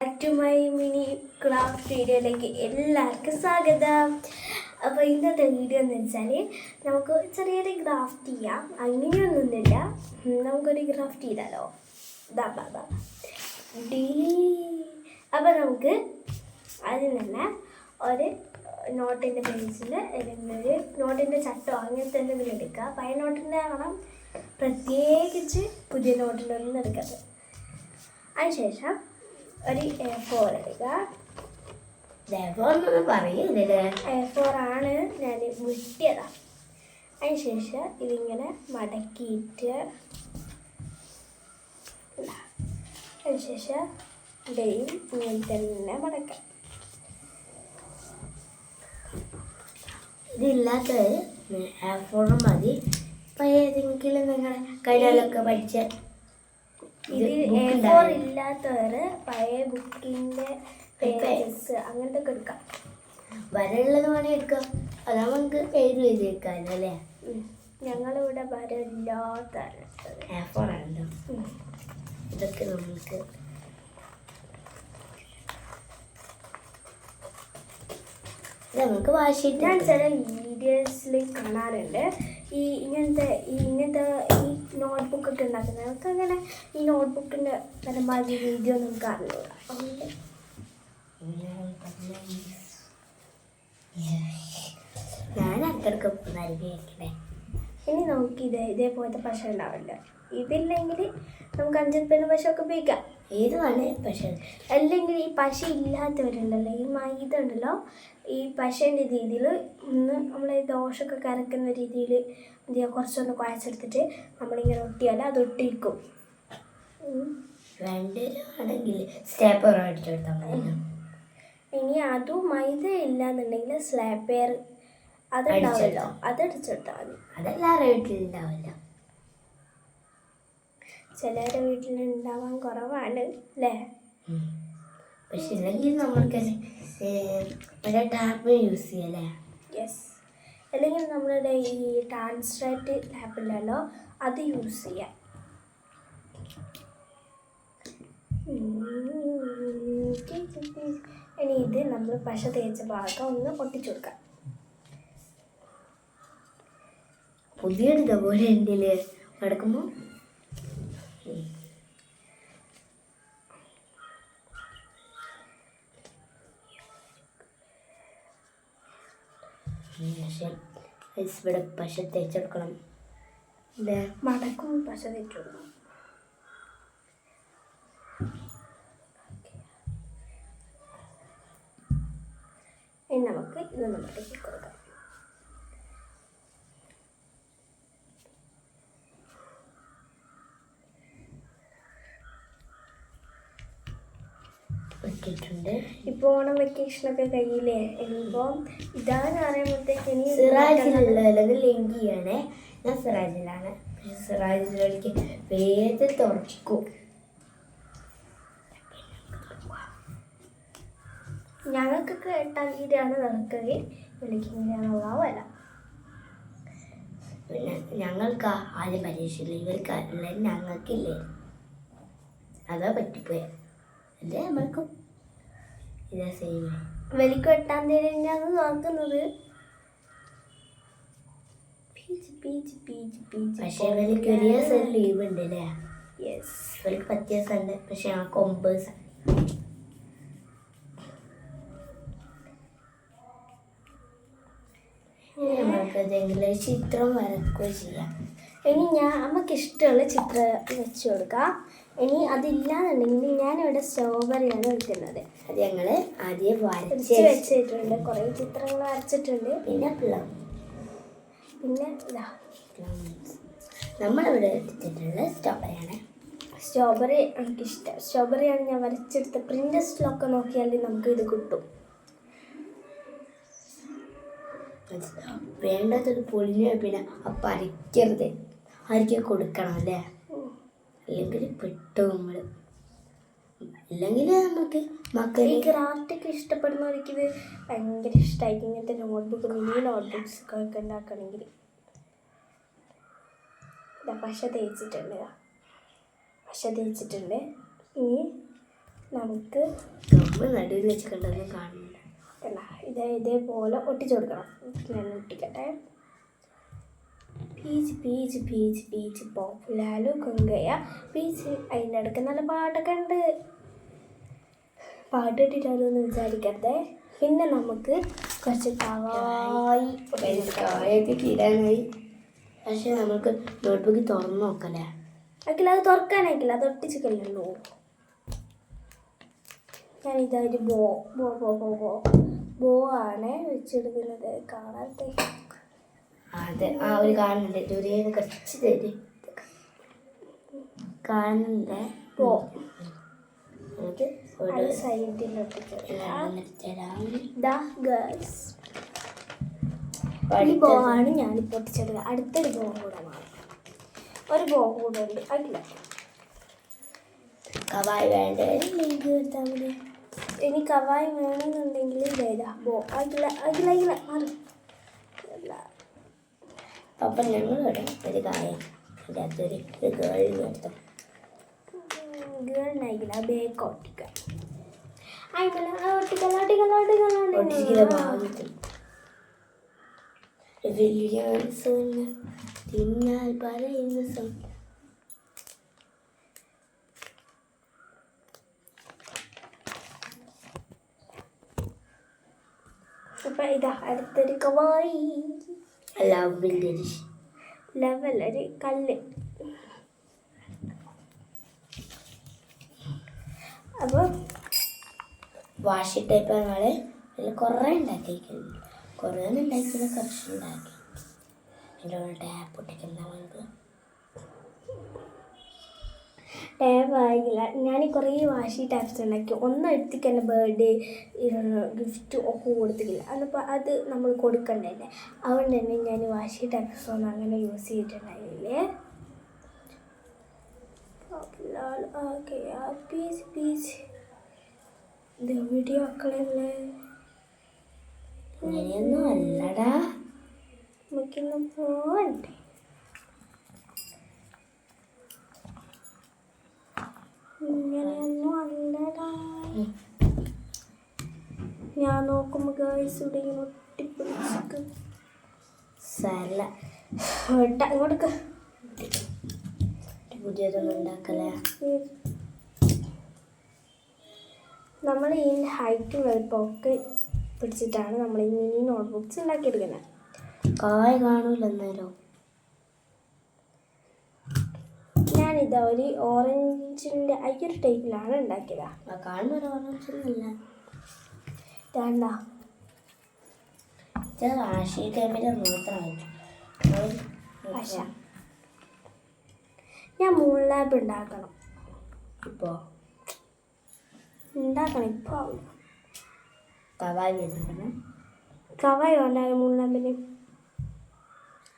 Back to my mini craft വീഡിയോയിലേക്ക് എല്ലാവർക്കും സ്വാഗതം. അപ്പോൾ ഇന്നത്തെ വീഡിയോ എന്ന് വെച്ചാൽ നമുക്ക് ചെറിയൊരു ക്രാഫ്റ്റ് ചെയ്യാം. അങ്ങനെയൊന്നുമില്ല, നമുക്കൊരു ക്രാഫ്റ്റ് ചെയ്താലോ. അപ്പോൾ നമുക്ക് അതിൽ തന്നെ ഒരു നോട്ടിൻ്റെ പേജിൽ ഒരു നോട്ടിൻ്റെ ചട്ടോ അങ്ങനത്തെ എന്തെങ്കിലും എടുക്കുക. പഴയ നോട്ടിൻ്റെ ആകണം, പ്രത്യേകിച്ച് പുതിയ നോട്ടിലൊന്നും എടുക്കരുത്. അതിനുശേഷം ഒരു A4 എടുക്കുക. A4 ആണ് ഞാൻ വിട്ടിയതാണ്. അതിനുശേഷം ഇതിങ്ങനെ മടക്കിയിട്ട് അതിനുശേഷം ഇടയും ഇങ്ങനെ തന്നെ മടക്കാം. ഇതില്ലാത്തവർ A4 മതി. ഇപ്പം ഏതെങ്കിലും നിങ്ങളുടെ കയ്യിലൊക്കെ പഠിച്ച ഇത് A4 ഇല്ലാത്തവർ പഴയ ബുക്കിൻ്റെ പേജസ് അങ്ങനത്തെ ഒക്കെ എടുക്കാം. വരയുള്ളത് വേണേൽ എടുക്കാം. അതാ നമുക്ക് എഴുതി വെച്ചേക്കാമല്ലോ അല്ലേ. ഞങ്ങളിവിടെ വരയില്ലാത്തതാണ് A4 ആണല്ലോ. ഇതൊക്കെ നമുക്ക് വാശിയിട്ട് ഞാൻ ചില വീഡിയോസിൽ കാണാറുണ്ട് ഇങ്ങനത്തെ ഈ നോട്ട്ബുക്കൊക്കെ ഉണ്ടാക്കുന്നത്. നമുക്ക് അങ്ങനെ ഈ നോട്ട്ബുക്കിൻ്റെ പരമാവധി വീഡിയോ നമുക്ക് അറിഞ്ഞൂടാ. ഞാൻ അത്രക്ക് നൽകിയേക്കണേ. ഇനി നമുക്ക് ഇതേപോലത്തെ പശ ഉണ്ടാവില്ല. ഇതില്ലെങ്കിൽ നമുക്ക് 5 രൂപ പശയൊക്കെ ഉപയോഗിക്കാം. ഏത് വേണേ പശ. അല്ലെങ്കിൽ ഈ പശ ഇല്ലാത്തവരുണ്ടല്ലോ, ഈ മൈദ ഉണ്ടല്ലോ, ഈ പശേൻ്റെ രീതിയിൽ ഒന്ന് നമ്മൾ ദോശയൊക്കെ കരക്കുന്ന രീതിയിൽ കുറച്ചൊന്ന് കുഴച്ചെടുത്തിട്ട് നമ്മളിങ്ങനെ ഒട്ടിയാൽ അത് ഒട്ടിയിരിക്കും. വേണ്ടവരാണെങ്കിൽ സ്റ്റേപ്പർ അടിച്ചെടുത്താൽ മതി. ഇനി അതും മൈദ ഇല്ലാന്നുണ്ടെങ്കിൽ സ്ലാപ്പർ അതുണ്ടാവില്ലോ, അതടിച്ചെടുത്താൽ മതി. അതെല്ലാവരുടെ വീട്ടിലുണ്ടാവില്ല, ചിലരുടെ വീട്ടിലുണ്ടാവാൻ കുറവാണ് അല്ലേ. പക്ഷെ ഇല്ലെങ്കിൽ നമ്മൾക്ക് ഒരു ടാപ്പ് യൂസ് ചെയ്യല്ലേ. യെസ്, അല്ലെങ്കിൽ നമ്മളുടെ ഈ ട്രാൻസ്ലേറ്റ് ലാപ്പില്ലല്ലോ, അത് യൂസ് ചെയ്യാം. ഇനി ഇത് നമ്മൾ പശ തേച്ച ഭാഗം ഒന്ന് ഒട്ടിച്ചു കൊടുക്കാം. പുതിയൊരു ഇതുപോലെ ഉണ്ടല്ലേ നടക്കുമ്പോൾ. ഇവിടെ പശ തേച്ചെടുക്കണം. മടക്കും പശ തേച്ചു കൊടുക്കണം. ഇനി നമുക്ക് ഇതൊന്ന് മടക്കി കൊടുക്കാം. ഇപ്പോൾ ഓണം വെക്കേഷനൊക്കെ കഴിയില്ലേ. ഇനിയിപ്പോൾ ഇതാന്ന് പറയുമ്പോഴത്തേക്ക് ഇനി സിറാജിലുള്ളത് ലെങ്കിയാണ്. ഞാൻ സിറാജിലാണ്. സിറാജിലേക്ക് വേഗത്തിൽ തുറക്കും. ഞങ്ങൾക്കൊക്കെ 8-ാം തീയതിയാണ് നടക്കുന്നത്. വിളിക്കുന്നതാണല്ല. പിന്നെ ഞങ്ങൾക്ക് ആദ്യം പരീക്ഷയില്ല, ഇവർക്ക് ഞങ്ങൾക്കില്ലേ. അതാ പറ്റിപ്പോയ അല്ലേ. നമ്മൾക്കും ഇതാ സെയിം. വെലിക്ക് 8-ാം തീയതി തന്നെയാണ് നോക്കുന്നത്. പക്ഷേ വെലിക്ക് ഒരു ദിവസം ലീവ് ഉണ്ട് അല്ലേ. യെസ്, വെലിക്ക് 10 ദിവസം ഉണ്ട്. പക്ഷെ ഞങ്ങൾക്ക് 9 ദിവസം. നമ്മൾക്ക് എന്തെങ്കിലും ചിത്രം വരക്കുകയോ ചെയ്യാം. ഇനി നമുക്ക് ഇഷ്ടമുള്ള ചിത്രം വെച്ച് കൊടുക്കാം. ഇനി അതില്ലാന്നുണ്ടെങ്കിൽ ഞാനിവിടെ സ്ട്രോബെറിയാണ് വെക്കുന്നത്. അത് ഞങ്ങൾ ആദ്യം വരച്ച് വെച്ചിട്ടുണ്ട്. കുറേ ചിത്രങ്ങൾ വരച്ചിട്ടുണ്ട്. പിന്നെ പിന്നെ നമ്മളിവിടെ എടുത്തിട്ടുള്ള സ്ട്രോബെറിയാണ്. സ്ട്രോബെറി എനിക്കിഷ്ടം. സ്ട്രോബെറിയാണ് ഞാൻ വരച്ചെടുത്ത. പ്രിൻറ്റസ്റ്റിലൊക്കെ നോക്കിയാൽ നമുക്ക് ഇത് കിട്ടും. വേണ്ടതൊരു പൊളിഞ്ഞ പിന്നെ അപ്പം അരയ്ക്ക് കൊടുക്കണം അല്ലേ. അല്ലെങ്കിൽ പെട്ടു നമ്മൾ. അല്ലെങ്കിൽ നമുക്ക് ഈ ക്രാഫ്റ്റൊക്കെ ഇഷ്ടപ്പെടുന്നവർക്ക് ഇത് ഭയങ്കര ഇഷ്ടമായിരിക്കും. ഇങ്ങനത്തെ നോട്ട്ബുക്ക്, മിനി നോട്ട്ബുക്സൊക്കെ ഉണ്ടാക്കണമെങ്കിൽ. പശ തേച്ചിട്ടുണ്ട്. ഇനി നമുക്ക് നമ്മൾ നടുവിൽ വെച്ച് കണ്ടൊന്നും കാണുന്നില്ല. കണ്ട ഇതേപോലെ ഒട്ടിച്ചു കൊടുക്കണം. ഞാൻ ഒട്ടിക്കട്ടെ. പീച്ച് പീച്ച് പീച്ച് പീച്ച് പോപ്പുലാലു കൊങ്കയ പീച്ച്. അതിൻ്റെ അടുക്ക് നല്ല പാട്ടൊക്കെ ഉണ്ട്. പാട്ട് ഇട്ടിട്ടാണെന്ന് വിചാരിക്കരുത്. പിന്നെ നമുക്ക് കുറച്ച് കായൊക്കെ കിടാനായി. പക്ഷെ നമുക്ക് നോട്ട്ബുക്ക് തുറന്നു നോക്കല്ലേ? ആക്കില്ല, അത് തുറക്കാനായിക്കില്ല, അത് ഒട്ടിച്ചിക്കല്ലോ. ഞാനിതൊരു ബോ ആണ് വെച്ചെടുക്കുന്നത്. കാണാത്ത അതെ, ആ ഒരു കാണുന്നുണ്ട്. ദൂരേന്ന് കുറച്ച് തരും കാണുന്നുണ്ട്. ബോ നമുക്ക് സൈഡിൽ ഈ ബോ ആണ് ഞാനിപ്പോൾ ഒട്ടിച്ചെടുക്കുക. അടുത്തൊരു ബോ കൂടെ വേണം. ഒരു ബോ കൂടെ ഉണ്ട്. അതില്ല കവായി വേണ്ട ലിങ്ക് കൊടുത്താൽ മതി. ഇനി കവായി വേണമെന്നുണ്ടെങ്കിൽ ഇതേതാ ബോ. അതില്ല അപ്പം ഞങ്ങളിവിടെ ഒരു കായം അതിനകത്തൊരു ഗേളിന് എടുത്തു. ഗേളിനായിക്കില്ല, ബേക്ക് ഒട്ടിക്കാം. തിന്നാൽ പറയുന്ന അപ്പൊ ഇതാ അടുത്തൊരു കവായി ലെവൽ ഒരു കല്ല്. അപ്പോൾ വാഷി ടൈപ്പ് ഞങ്ങൾ കുറേ ഉണ്ടാക്കിയിരിക്കുന്നു. കുറേ ഒന്നും ഉണ്ടാക്കിയില്ല, കുറച്ച് ഉണ്ടാക്കി. അതിൻ്റെ ടാപ്പ് ഒട്ടിക്കുന്ന ടാപ്പ് ആയില്ല. ഞാൻ കുറേ വാഷി ടാപ്സ് ഉണ്ടാക്കി. ഒന്നും എടുത്തിക്ക് എൻ്റെ ബർത്ത്ഡേ ഗിഫ്റ്റ് ഒക്കെ കൊടുത്തിട്ടില്ല. അതിപ്പോൾ അത് നമ്മൾ കൊടുക്കണ്ടല്ലേ. അതുകൊണ്ട് തന്നെ ഞാൻ വാഷി ടാപ്സ് ഒന്നും അങ്ങനെ യൂസ് ചെയ്തിട്ടുണ്ടായില്ലേ. ഇത് വീഡിയോ ആക്കളല്ലേ. അങ്ങനെയൊന്നും അല്ലടാ, നമുക്കിന്ന് പോവണ്ടേ. ഇങ്ങനെയൊന്നും അല്ലടാ. ഞാൻ നോക്കുമ്പോൾ ഗേൾസ് ഇവിടെ ഇങ്ങനെ ഒട്ടിപ്പിടിച്ചിട്ട് സല്ല ഇങ്ങോട്ടേക്ക് പുതിയതൊന്നും ഉണ്ടാക്കലേ. നമ്മൾ ഈ ഹൈറ്റും വലുപ്പമൊക്കെ പിടിച്ചിട്ടാണ് നമ്മൾ ഈ മിനി നോട്ട്ബുക്സ് ഉണ്ടാക്കിയെടുക്കുന്നത്. കായ് കാണൂല എന്നേരം. ഞാനിതാ ഒരു ഓറഞ്ചിൻ്റെ ഒരു ടൈപ്പിലാണ് ഉണ്ടാക്കിയതാ. കാണുന്ന ഓറഞ്ചൊന്നുമില്ല. വേണ്ട ആശി ടൈമിൻ്റെ മാത്രമായിട്ട് പക്ഷേ ഞാൻ മൂൺ ലാബ് ഉണ്ടാക്കണം. ഇപ്പോൾ ഇപ്പോൾ കവായി വരുന്നുണ്ട്. കവായി വേണ്ടാലും മൂൺ ലാബിന്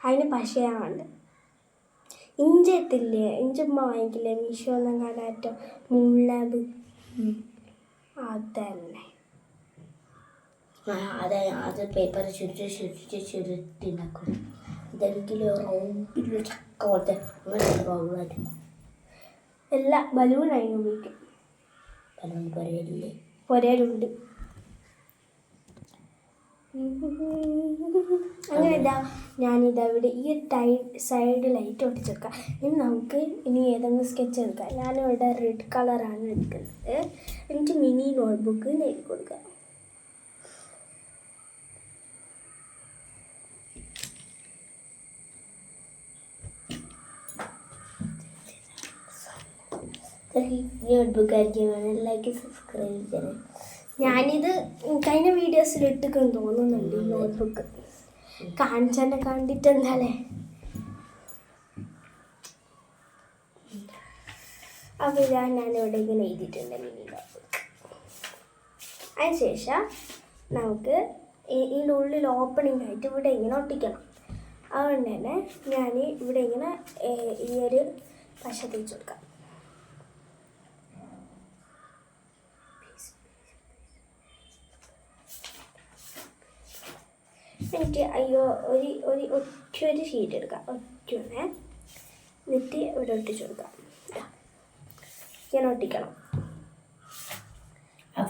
അതിന് പശയാണ്ട്. ഇഞ്ചി എത്തില്ലേ, ഇഞ്ചുമ്മ വാങ്ങിക്കില്ലേ മീഷോ എന്നെങ്ങാനാറ്റം മൂൺ ലാബ്. അതന്നെ അതെ, അത് പേപ്പർ ചുരുട്ടി ഉണ്ടാക്കും. ഇതെങ്കിലും റൗണ്ടിൽ ചക്ക പോലത്തെ അങ്ങനെ ബൗളായിട്ട് എല്ലാ ബലൂൺ അതിന് ഉപയോഗിക്കും. ബലൂൺ പൊരയില്ലേ? പൊരയിലുണ്ട്. അങ്ങനെ ഞാനിതാ ഇവിടെ ഈ സൈഡ് ലൈറ്റ് ഒട്ടിച്ചെടുക്കാം. ഇനി നമുക്ക് ഏതെങ്കിലും സ്കെച്ച് എടുക്കാം. ഞാനിവിടെ റെഡ് കളറാണ് എടുക്കുന്നത്. എനിക്ക് മിനി നോട്ട്ബുക്ക് എഴുതി കൊടുക്കാം. നോട്ട്ബുക്ക് ആയിരിക്കും. ലൈക്ക് സബ്സ്ക്രൈബ് ചെയ്യണം. ഞാനിത് കഴിഞ്ഞ വീഡിയോസിൽ ഇട്ടിക്കെന്ന് തോന്നുന്നുണ്ട് ഈ നോട്ട്ബുക്ക്. കാണിച്ചെന്നെ കണ്ടിട്ട് എന്താലേ. അപ്പോൾ ഞാനിവിടെ ഇങ്ങനെ എഴുതിയിട്ടുണ്ട് മിനി നോട്ട്ബുക്ക്. അതിനുശേഷം നമുക്ക് ഇതിൻ്റെ ഉള്ളിൽ ഓപ്പണിംഗ് ആയിട്ട് ഇവിടെ ഇങ്ങനെ ഒട്ടിക്കണം. അതുകൊണ്ട് തന്നെ ഞാൻ ഇവിടെ ഇങ്ങനെ ഈ ഒരു പശ തേച്ച് കൊടുക്കാം. എന്നിട്ട് ഒറ്റൊരു ഷീറ്റ് എടുക്കാം. ഒറ്റൊന്നെ എന്നിട്ട് ഇവിടെ ഒട്ടിച്ചു കൊടുക്കാം. ഇങ്ങനെ ഒട്ടിക്കണം.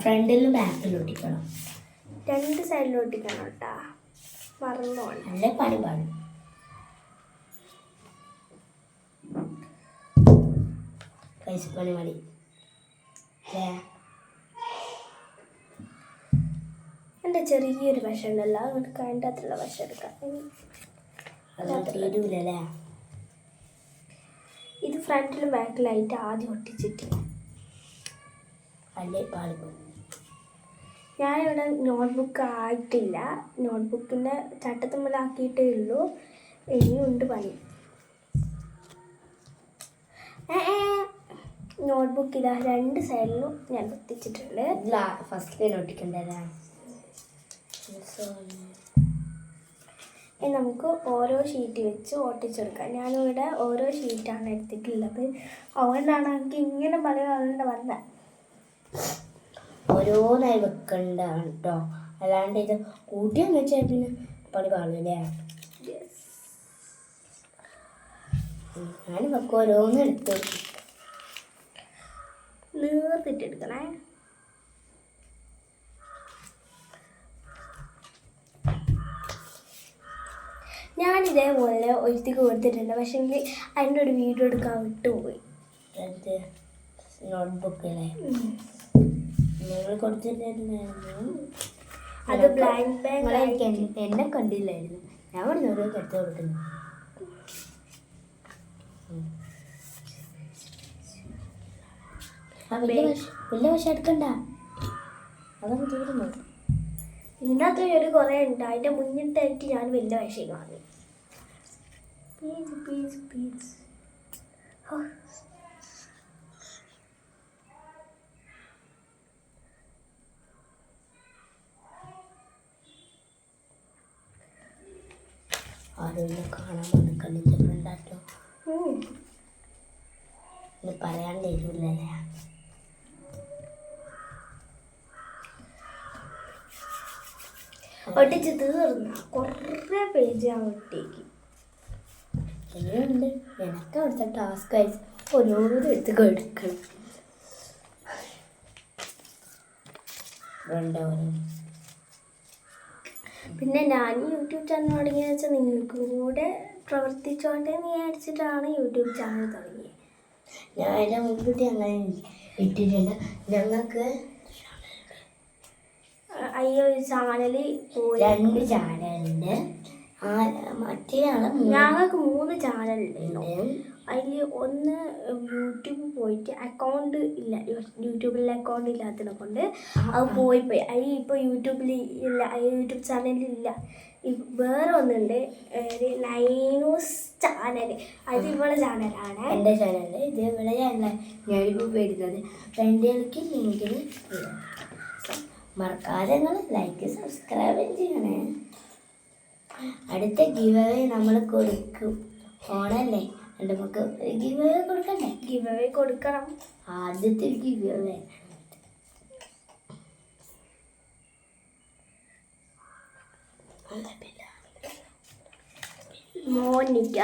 ഫ്രണ്ടിലും ബാക്കിലും ഒട്ടിക്കണം. 2 സൈഡിലും ഒട്ടിക്കണം കേട്ടാ, മറന്നോണ്ട്. നല്ല പണി പാടും. പൈസ പണി മതി അല്ലേ? എൻ്റെ ചെറിയൊരു വശ ഉണ്ടല്ലോ, അതുകൊണ്ട് അതിൻ്റെ അകത്തുള്ള വശം എടുക്കാം. അത് തീരൂലല്ലേ? ഇത് ഫ്രണ്ടിലും ബാക്കിലായിട്ട് ആദ്യം ഒട്ടിച്ചിട്ട് അല്ലേ പാടും. ഞാനിവിടെ നോട്ട്ബുക്ക് ആയിട്ടില്ല, നോട്ട്ബുക്കിൻ്റെ ചട്ടത്തുമ്മലാക്കിയിട്ടേ ഉള്ളൂ, ഇനിയുണ്ട് പണി. നോട്ട്ബുക്ക് ഇതാ 2 സൈഡിലും ഞാൻ ഒട്ടിച്ചിട്ടുണ്ട്. ഫസ്റ്റ് ഒട്ടിക്കണ്ടല്ലേ? ഇനി നമുക്ക് ഓരോ ഷീറ്റ് വെച്ച് ഒട്ടിച്ചെടുക്കാം. ഞാനിവിടെ ഓരോ ഷീറ്റാണ് എടുത്തിട്ടുള്ളത്, അതുകൊണ്ടാണ് എനിക്ക് ഇങ്ങനെ പറയാനുണ്ട് വന്നത്. ഓരോന്നായി വെക്കണ്ടാണ് കേട്ടോ, അല്ലാണ്ട് ഇത് കൂട്ടിയെന്ന് വെച്ചാൽ പിന്നെ പണി പാടില്ലേ? ഞാൻ വെക്കും, ഓരോന്ന് എടുത്ത് നീർത്തിട്ടെടുക്കണേ. ഞാനിതേപോലെ ഒരുത്തിക്ക് കൊടുത്തിട്ടുണ്ട്, പക്ഷേ അതിൻ്റെ ഒരു വീഡിയോ എടുക്കാൻ വിട്ടുപോയി. നോട്ട്ബുക്കല്ലേ നിങ്ങൾ കൊടുത്തിട്ടുണ്ടായിരുന്നു? അത് ബ്ലാങ്ക് ബാങ്ക് എന്നെ കണ്ടില്ലായിരുന്നു, ഞാൻ ഇവിടെ ഓരോ എടുത്ത് കൊടുക്കുന്നു. വലിയ വശം എടുക്കണ്ട, അതൊക്കെ തീരുന്നു. ഇതിനകത്ത് ഒരു കുറേ ഉണ്ട്, അതിൻ്റെ മുന്നിട്ടായിട്ട് ഞാൻ വലിയ വശം വാങ്ങി. പീസ് ആരും കാണാൻ വന്ന് കളിച്ചിട്ടുണ്ടാട്ടോ. ഇത് പറയാൻ തരൂല്ലേ? ഒട്ടിച്ച് തീർന്ന കുറേ പേജ് ഞാൻ ഒട്ടിക്ക്. എങ്ങനെയുണ്ട്? എനിക്ക് അവിടുത്തെ ടാസ്ക് ആയി ഓരോന്നും എടുത്ത് കൊടുക്കണം. പിന്നെ ഞാൻ യൂട്യൂബ് ചാനൽ തുടങ്ങിയെന്ന് വെച്ചാൽ നിങ്ങൾക്കും കൂടെ പ്രവർത്തിച്ചോണ്ടേ വിചാരിച്ചിട്ടാണ് യൂട്യൂബ് ചാനൽ തുടങ്ങിയത്. ഞാൻ അതിൻ്റെ മുൻകൂട്ടി അങ്ങനെ ഇട്ടിട്ടുണ്ട്. ഞങ്ങൾക്ക് അയ്യോ ചാനൽ 2 ചാനലുണ്ട്. മറ്റേ ഞങ്ങൾക്ക് 3 ചാനലുണ്ട്. അതിൽ ഒന്ന് യൂട്യൂബ് പോയിട്ട് അക്കൗണ്ട് ഇല്ല, യൂട്യൂബിൽ അക്കൗണ്ട് ഇല്ലാത്തതിനെ കൊണ്ട് അത് പോയി. അതിൽ ഇപ്പോൾ യൂട്യൂബിൽ ഇല്ല, യൂട്യൂബ് ചാനലില്ല. വേറെ ഒന്നുണ്ട്, നൈനൂസ് ചാനൽ, അത് ഇവളെ ചാനലാണ്. എൻ്റെ ചാനൽ ഇത് ഇവിടെ ഞാനിപ്പോൾ വരുന്നത്. രണ്ടുപേർക്ക് ലിങ്കിന് മറക്കാതെ നിങ്ങൾ ലൈക്ക് സബ്സ്ക്രൈബ് ചെയ്യണേ. അടുത്ത ഗിവ് അവേ നമ്മൾ കൊടുക്കും. ഓണല്ലേ, നമുക്ക് ഗിവ് അവേ കൊടുക്കണ്ടേ? ഗിവ് അവേ കൊടുക്കണം. ആദ്യത്തെ ഗിവ് അവേ മോനിക്ക.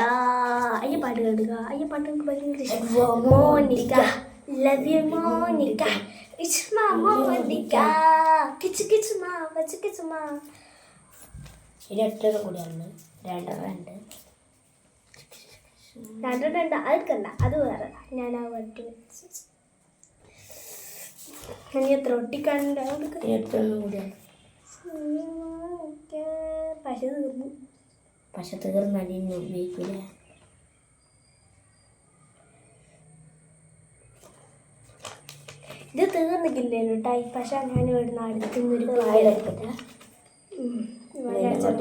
അയ്യ പാട്ട് കേൾക്കുക, അയ്യ പാട്ട് എനിക്ക് ഭയങ്കര ഇഷ്ടം. Monica love you Monica, it's my Monica, കിച്ച് കിച്ച് മാ വച്ച് കിച്ച് മാ. ഇനി ഒറ്റതും കൂടിയാണ് 2 രണ്ടെണ്ണം അതെടുക്കണ്ട, അത് വേറെ. ഞാൻ ആ വട്ടി വെച്ച് ഇനി എത്ര ഒട്ടിക്കണ്ട. ഒറ്റൊന്നും കൂടിയാണ്. പക്ഷെ തീർന്നാലും ഇനി ഉപയോഗിക്കില്ല. ഇത് തീർന്നിക്കില്ലേനു കേട്ടോ. പക്ഷെ ഞാൻ ഇവിടുന്ന് അടുത്തുനിന്നൊരു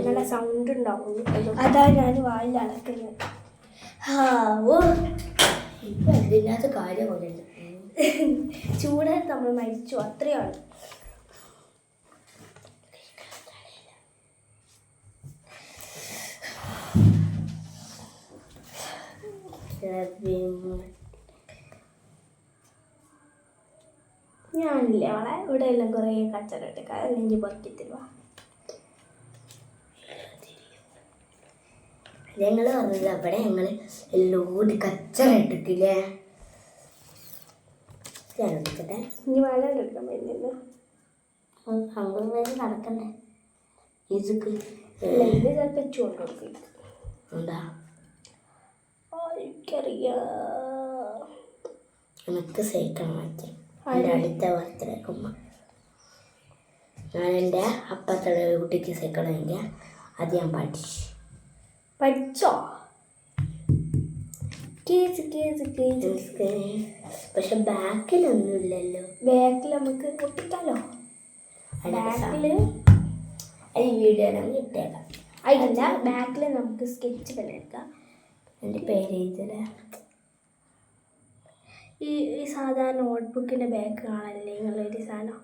നല്ല സൗണ്ട് ഉണ്ടാവുള്ളൂ, അതാണ് ഞാൻ വായിൽ അടക്കുന്നത്. ഇപ്പം അതിനകത്ത് കാര്യം പോലെയുണ്ട്. ചൂടായിട്ട് നമ്മൾ മരിച്ചു, അത്രയാണ്. ഞാനില്ലേ അവളെ ഇവിടെ എല്ലാം കുറേ കച്ചറ ഇട്ടേക്കാം, നെഞ്ചി പൊറക്കി തരുവാ. ഞങ്ങൾ പറഞ്ഞത് അവിടെ ഞങ്ങൾ എല്ലോടി കച്ചറ ഇട്ടിട്ടില്ലേ? ഞാൻ എടുക്കട്ടെ. ഇനി വെള്ളം എടുക്കാൻ പറ്റുന്നില്ല. അങ്ങോട്ട് വരെ നടക്കണ്ടേ ഇതൊക്കെ ഇത് ചിലപ്പോൾ വെച്ച് കൊണ്ട് കൊടുക്കും എന്താ എനിക്കറിയാം. എനിക്ക് സൈക്കിൾ മാറ്റി എൻ്റെ അടുത്ത ബർത്ത്ഡേക്കുമ്പോൾ ഞാൻ എൻ്റെ അപ്പത്തുള്ള കുട്ടിക്ക് സൈക്കിൾ വാങ്ങിയ അത് ഞാൻ പഠിച്ചോ? കേസ് പക്ഷെ ബാക്കിലൊന്നുമില്ലല്ലോ. ബാക്കിൽ നമുക്ക് പൊട്ടിക്കാലോ. ബാക്കിൽ ഈ വീഡിയോ നമുക്ക് ഇട്ടേക്കാം. അതില്ല, ബാക്കിൽ നമുക്ക് സ്കെച്ച് പെൻ എടുക്കാം. എൻ്റെ പേര് എഴുതല്ലേ. ഈ സാധാരണ നോട്ട്ബുക്കിൻ്റെ ബാക്ക് കാണല്ലേ നിങ്ങളൊരു സാധനം.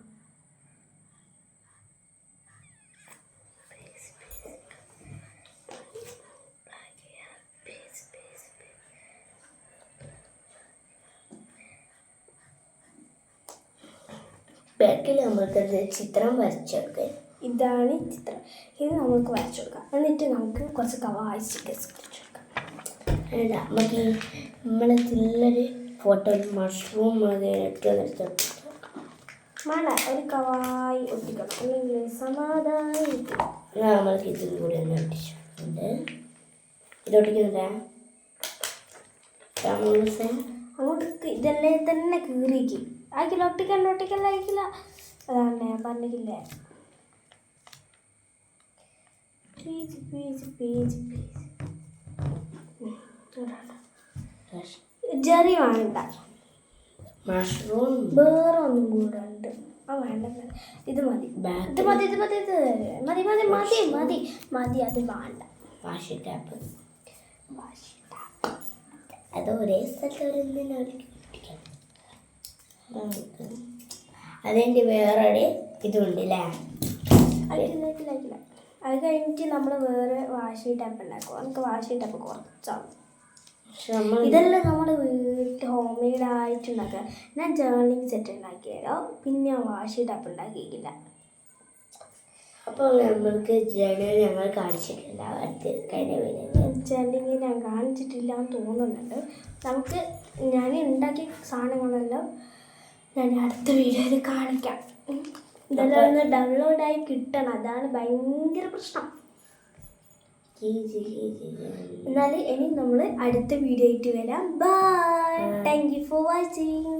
ബാക്കിൽ നമ്മൾക്കത് ചിത്രം വരച്ചെടുക്കുക. ഇതാണ് ചിത്രം. ഇത് നമുക്ക് വരച്ചു കൊടുക്കാം. എന്നിട്ട് നമുക്ക് കുറച്ച് കവായി സ്റ്റിക്കേഴ്സ് വരച്ചു കൊടുക്കാം. അല്ല നമുക്ക് നമ്മളെല്ലാവരും ഫോട്ടോ മഷ്റൂം ഇട്ട് വരച്ചു വേണ്ട, ഒരു കവായി ഒട്ടിക്കണം, അല്ലെങ്കിൽ സമാധാനം ഒട്ടിക്കണം. നമ്മൾക്ക് ഇതും കൂടി ഒന്ന് ഒട്ടിച്ചിട്ടുണ്ട്. ഇത് ഒട്ടിക്കുന്നില്ല അങ്ങോട്ട് ഇതല്ലേ തന്നെ കീറിക്ക്. ആയിക്കില്ല, ഒട്ടിക്കല്ല ആയിക്കില്ല. അതാണ് ഞാൻ പറഞ്ഞില്ലേ. ജെറി വേണ്ട, മഷ്റൂം വേറെ ഒന്നും കൂടെ ഉണ്ട്. ആ വേണ്ട, ഇത് മതി. അത് വേണ്ട. വാഷി ടാപ്പ് അത് ഒരേ സ്ഥലത്ത് അതെൻ്റെ വേറെ ഇതുണ്ടല്ലേ. അയക്കില്ല. അത് കഴിഞ്ഞിട്ട് നമ്മൾ വേറെ വാഷി ടാപ്പ് ഉണ്ടാക്കും. നമുക്ക് വാഷി ടാപ്പ് കുറച്ചാണ്. ഇതെല്ലാം നമ്മൾ വീട്ടിൽ ഹോം മെയ്ഡ് ആയിട്ടുണ്ടാക്കുക. ഞാൻ ജേർണിങ് സെറ്റ് ഉണ്ടാക്കിയാലോ, പിന്നെ ഞാൻ വാഷി ടാപ്പ് ഉണ്ടാക്കിയിട്ടില്ല. അപ്പോൾ നമ്മൾക്ക് ജേർണൽ ഞങ്ങൾ കാണിച്ചിട്ടില്ല. കഴിഞ്ഞ ജേർണിങ് ഞാൻ കാണിച്ചിട്ടില്ല എന്ന് തോന്നുന്നുണ്ട്. നമുക്ക് ഞാൻ ഉണ്ടാക്കിയ സാധനങ്ങളെല്ലാം ഞാൻ അടുത്ത വീഡിയോയിൽ കാണിക്കാം. ഇതെല്ലാം ഒന്ന് ഡൗൺലോഡായി കിട്ടണം, അതാണ് ഭയങ്കര പ്രശ്നം. എന്നാൽ ഇനി നമ്മൾ അടുത്ത വീഡിയോ ആയിട്ട് വരാം. Bye. Thank you for watching.